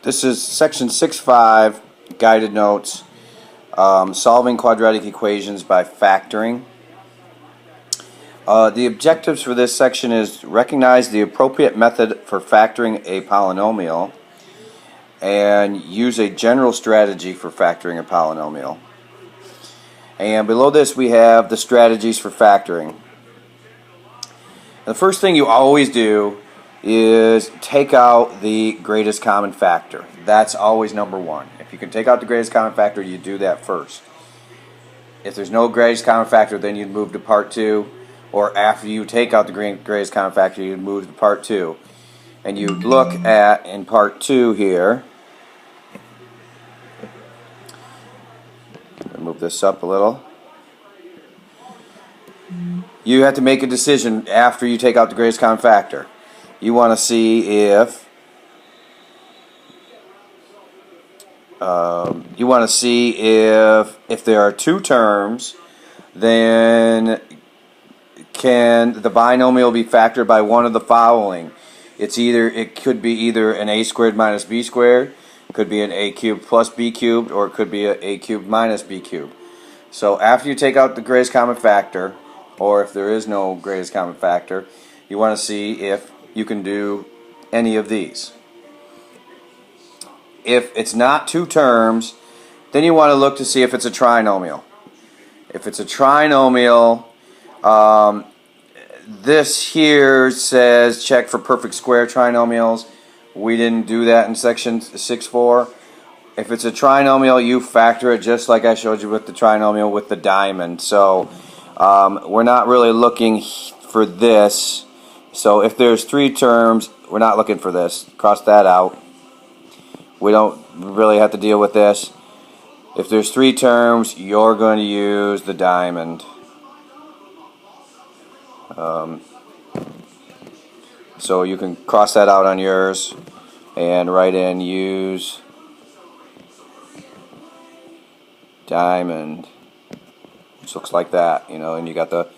This is section 6.5, guided notes, solving quadratic equations by factoring. The objectives for this section is recognize the appropriate method for factoring a polynomial and use a general strategy for factoring a polynomial. And below this we have the strategies for factoring. The first thing you always do is take out the greatest common factor. That's always number one. If you can take out the greatest common factor, you do that first. If there's no greatest common factor, then you'd move to part two, or after you take out the greatest common factor, you'd move to part two. And you look at, in part two here, move this up a little. You have to make a decision after you take out the greatest common factor. You want to see if if there are two terms, then can the binomial be factored by one of the following? It could be either an a squared minus b squared, could be an a cubed plus b cubed, or it could be an a cubed minus b cubed. So after you take out the greatest common factor, or if there is no greatest common factor, you want to see if you can do any of these. If it's not two terms, then you want to look to see if it's a trinomial. If it's a trinomial, this here says check for perfect square trinomials. We didn't do that in section 6.4. If it's a trinomial, you factor it just like I showed you with the trinomial with the diamond. So we're not really looking for this. So if there's three terms, we're not looking for this. Cross that out. We don't really have to deal with this. If there's three terms, you're going to use the diamond. So you can cross that out on yours and write in use diamond. Which looks like that, and you got the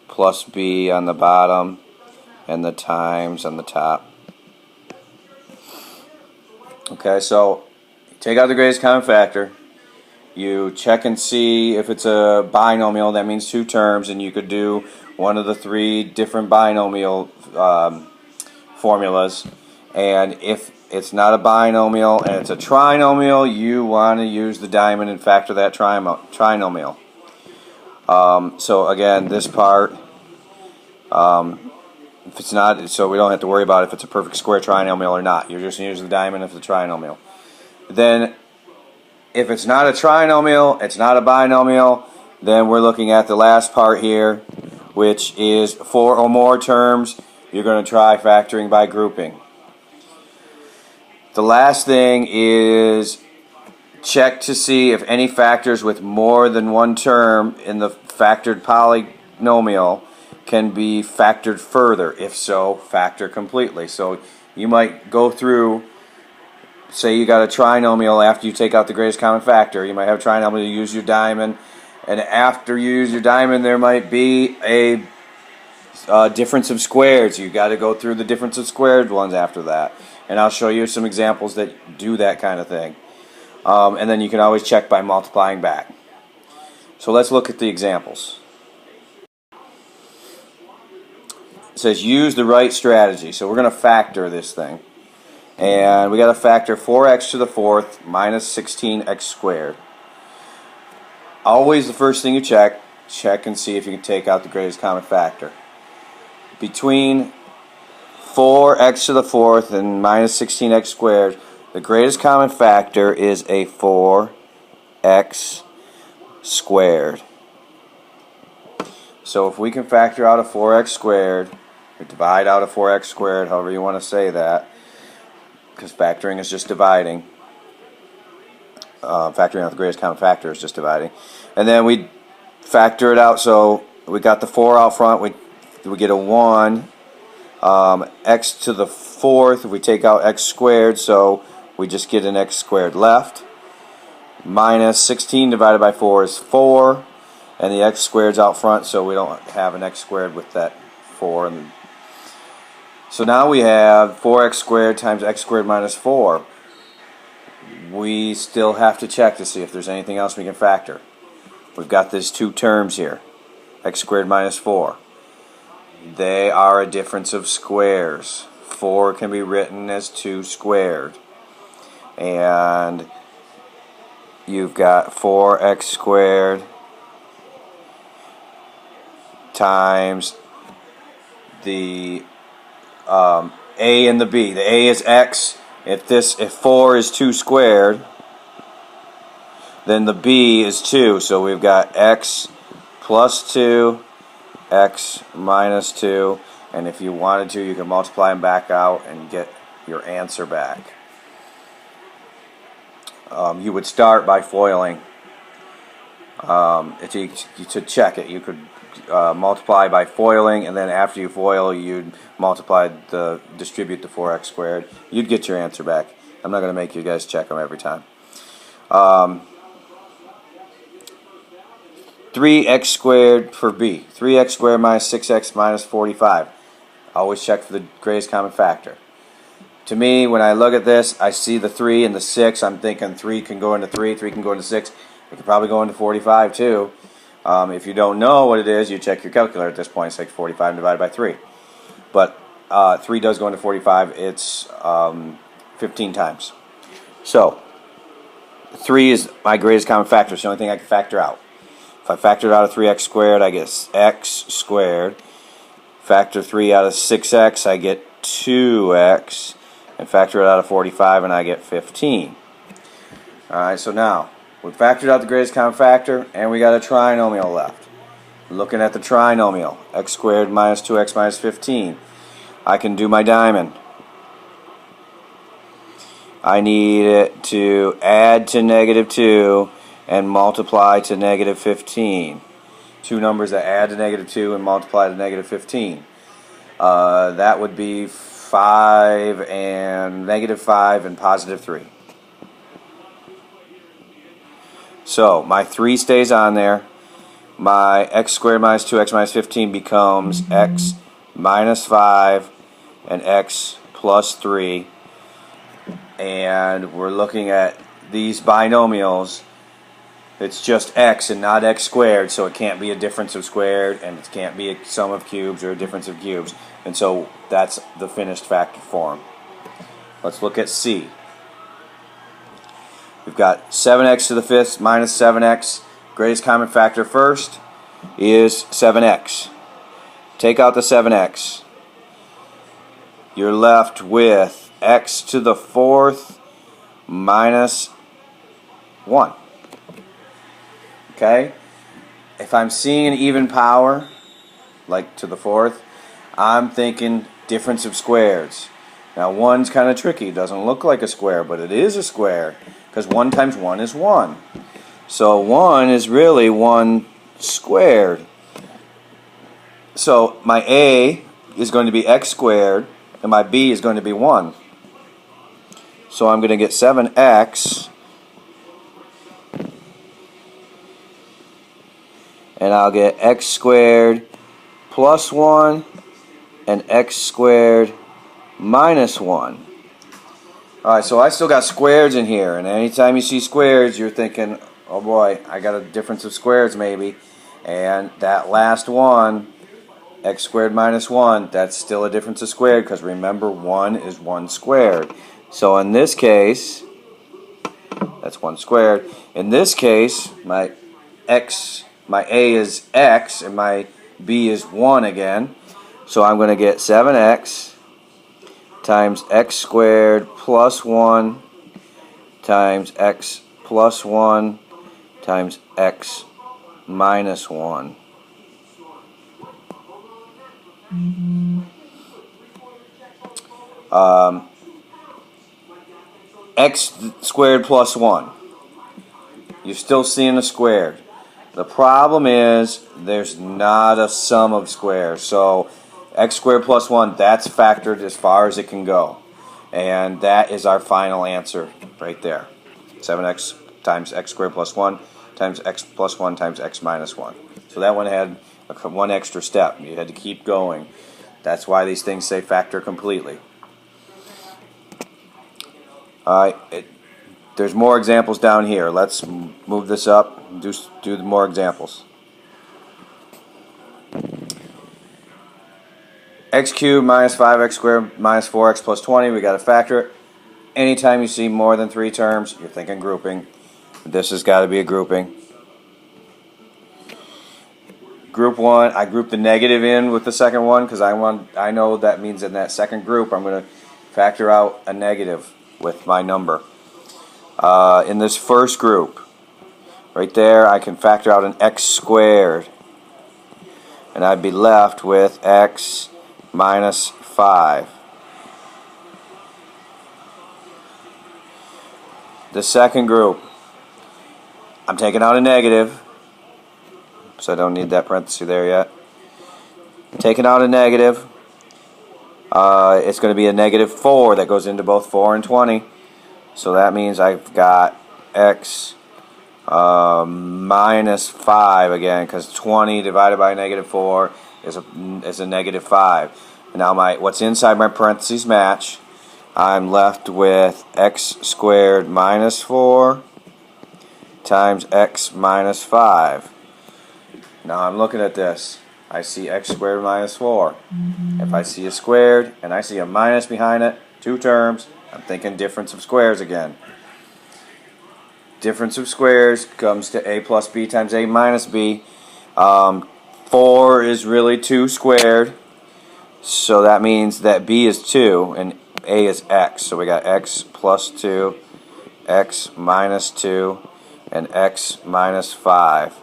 plus b on the bottom and the times on the top. Okay, so take out the greatest common factor. You check and see if it's a binomial, that means two terms, and you could do one of the three different binomial formulas. And if it's not a binomial and it's a trinomial, you want to use the diamond and factor that trinomial. So again, this part, if it's not, so we don't have to worry about if it's a perfect square trinomial or not. You're just going to use the diamond if it's a trinomial. Then, if it's not a trinomial, it's not a binomial, then we're looking at the last part here, which is four or more terms. You're going to try factoring by grouping. The last thing is check to see if any factors with more than one term in the factored polynomial can be factored further. If so, factor completely. So you might go through, say you got a trinomial after you take out the greatest common factor. You might have a trinomial, you use your diamond, and after you use your diamond there might be a difference of squares. You got to go through the difference of squared ones after that. And I'll show you some examples that do that kind of thing. And then you can always check by multiplying back. So let's look at the examples. It says use the right strategy. So we're going to factor this thing. And we got to factor 4x to the fourth minus 16x squared. Always the first thing you check and see if you can take out the greatest common factor. Between 4x to the fourth and minus 16x squared, the greatest common factor is a 4x squared. So if we can factor out a 4x squared, or divide out a 4x squared, however you want to say that, because factoring is just dividing. Factoring out the greatest common factor is just dividing. And then we factor it out, so we got the 4 out front, we get a 1. X to the fourth, if we take out x squared, so we just get an x squared left. Minus 16 divided by 4 is 4. And the x squared's out front, so we don't have an x squared with that 4. So now we have 4x squared times x squared minus 4. we still have to check to see if there's anything else we can factor. We've got these two terms here, x squared minus 4. They are a difference of squares. 4 can be written as 2 squared. And you've got 4x squared times the a and the b. The a is x. If 4 is 2 squared, then the b is 2. So we've got x plus 2, x minus 2, and if you wanted to, you can multiply them back out and get your answer back. You would start by foiling. To check it, you could multiply by foiling, and then after you foil, you'd distribute the 4x squared. You'd get your answer back. I'm not going to make you guys check them every time. 3x squared for b. 3x squared minus 6x minus 45. Always check for the greatest common factor. To me, when I look at this, I see the 3 and the 6. I'm thinking 3 can go into 3, 3 can go into 6. It could probably go into 45 too. If you don't know what it is, you check your calculator at this point. It's like 45 divided by 3. But 3 does go into 45. It's 15 times. So 3 is my greatest common factor. It's the only thing I can factor out. If I factor it out of 3x squared, I get x squared. Factor 3 out of 6x, I get 2x. And factor it out of 45, and I get 15. Alright, so now we've factored out the greatest common factor, and we got a trinomial left. Looking at the trinomial, x squared minus 2x minus 15. I can do my diamond. I need it to add to negative 2 and multiply to negative 15. Two numbers that add to negative 2 and multiply to negative 15. That would be 5 and negative 5 and positive 3. So my 3 stays on there. My x squared minus 2x minus 15 becomes x minus 5 and x plus 3. And we're looking at these binomials. It's just x and not x squared, so it can't be a difference of squared, and it can't be a sum of cubes or a difference of cubes. And so that's the finished factor form. Let's look at C. We've got 7x to the 5th minus 7x. Greatest common factor first is 7x. Take out the 7x. You're left with x to the 4th minus 1. Okay? If I'm seeing an even power, like to the 4th, I'm thinking difference of squares. Now 1's kind of tricky. It doesn't look like a square, but it is a square, because 1 times 1 is 1. So 1 is really 1 squared. So my A is going to be x squared, and my B is going to be 1. So I'm going to get 7x, and I'll get x squared plus 1 and x squared minus 1. Alright, so I still got squares in here, and anytime you see squares, you're thinking, oh boy, I got a difference of squares maybe. And that last one, x squared minus 1, that's still a difference of squared, because remember, 1 is 1 squared. So in this case, that's 1 squared. In this case, my A is x, and my B is 1 again. So I'm going to get 7x times x squared plus 1 times x plus 1 times x minus 1. X squared plus 1. You're still seeing a squared. The problem is there's not a sum of squares. So x squared plus 1, that's factored as far as it can go. And that is our final answer right there. 7x times x squared plus 1 times x plus 1 times x minus 1. So that one had one extra step. You had to keep going. That's why these things say factor completely. Alright, there's more examples down here. Let's move this up and do more examples. X cubed minus 5x squared minus 4x plus 20. We got to factor it. Anytime you see more than 3 terms, you're thinking grouping. This has got to be a grouping. Group 1, I group the negative in with the second one because I know that means in that second group I'm going to factor out a negative with my number. In this first group, right there, I can factor out an x squared. And I'd be left with x minus 5. The second group, I'm taking out a negative, so I don't need that parenthesis there yet. Taking out a negative, it's going to be a negative 4 that goes into both 4 and 20. So that means I've got x minus 5 again, because 20 divided by negative 4 is a negative 5. And now what's inside my parentheses match. I'm left with x squared minus 4 times x minus 5. Now I'm looking at this. I see x squared minus 4. If I see a squared and I see a minus behind it, 2 terms, I'm thinking difference of squares again. Difference of squares comes to a plus b times a minus b. 4 is really 2 squared, so that means that b is 2 and a is x. So we got x plus 2, x minus 2, and x minus 5.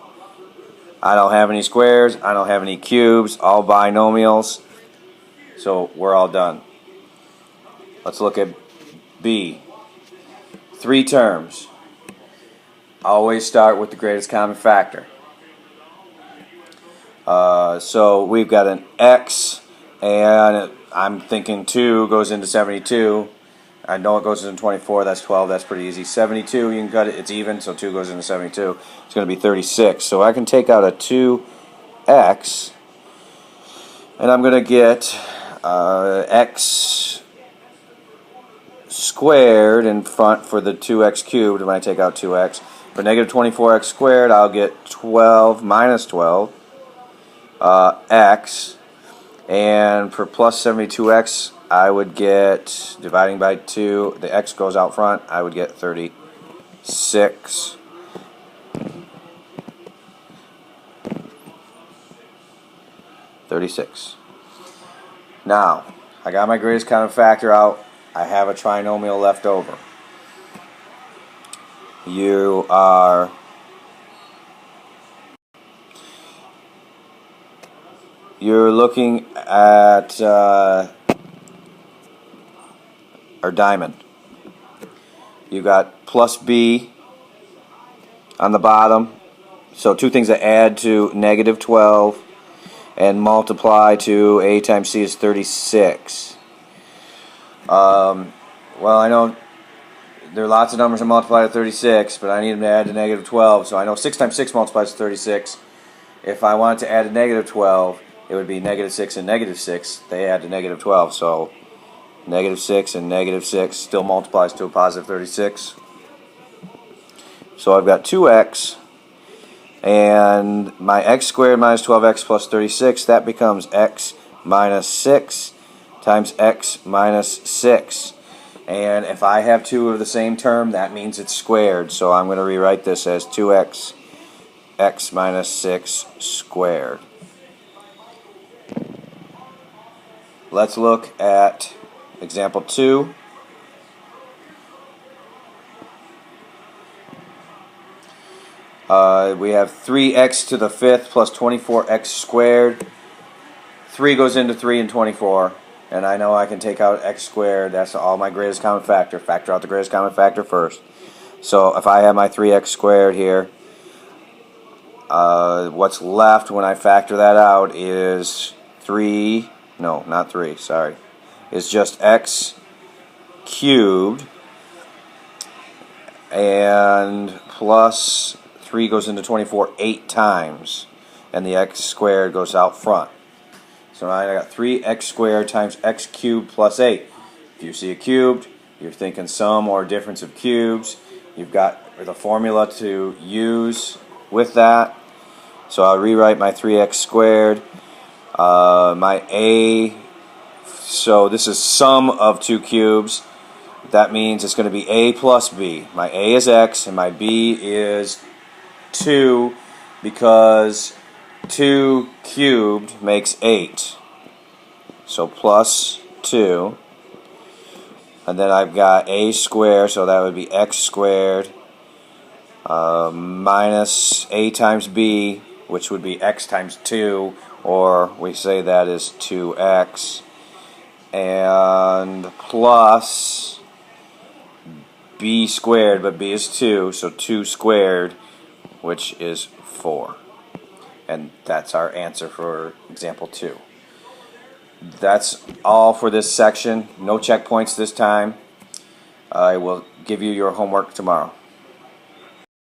I don't have any squares, I don't have any cubes, all binomials, so we're all done. Let's look at b. 3 terms. Always start with the greatest common factor. So we've got an x, and I'm thinking 2 goes into 72. I know it goes into 24, that's 12, that's pretty easy. 72, you can cut it, it's even, so 2 goes into 72. It's going to be 36. So I can take out a 2x, and I'm going to get x squared in front for the 2x cubed when I take out 2x. For negative 24x squared, I'll get 12 minus 12 x. And for plus 72x, I would get, dividing by 2, the x goes out front, I would get 36. Now, I got my greatest common factor out. I have a trinomial left over. You're looking at our diamond. You got plus b on the bottom. So 2 things that add to negative 12 and multiply to a times c is 36. Well, I know there are lots of numbers that multiply to 36, but I need them to add to negative 12. So I know 6 times 6 multiplies to 36. If I wanted to add a negative 12, it would be negative 6 and negative 6. They add to negative 12. So negative 6 and negative 6 still multiplies to a positive 36. So I've got 2x, and my x squared minus 12x plus 36, that becomes x minus 6 times x minus 6. And if I have 2 of the same term, that means it's squared. So I'm going to rewrite this as 2x x minus 6 squared. Let's look at example 2. We have 3x to the 5th plus 24x squared. 3 goes into 3 and 24. And I know I can take out x squared. That's all my greatest common factor. Factor out the greatest common factor first. So if I have my 3x squared here, what's left when I factor that out is 3, no, not 3, sorry. It's just x cubed, and plus 3 goes into 24 8 times, and the x squared goes out front. So now I got 3x squared times x cubed plus 8. If you see a cubed, you're thinking sum or difference of cubes. You've got the formula to use with that. So I'll rewrite my 3x squared. My a, so this is sum of two cubes. That means it's going to be a plus b. My a is x and my b is 2 because 2 cubed makes 8. So plus 2. And then I've got a squared, so that would be x squared minus a times b, which would be x times 2, or we say that is 2x, and plus b squared, but b is 2, so 2 squared, which is 4. And that's our answer for example 2. That's all for this section. No checkpoints this time. I will give you your homework tomorrow.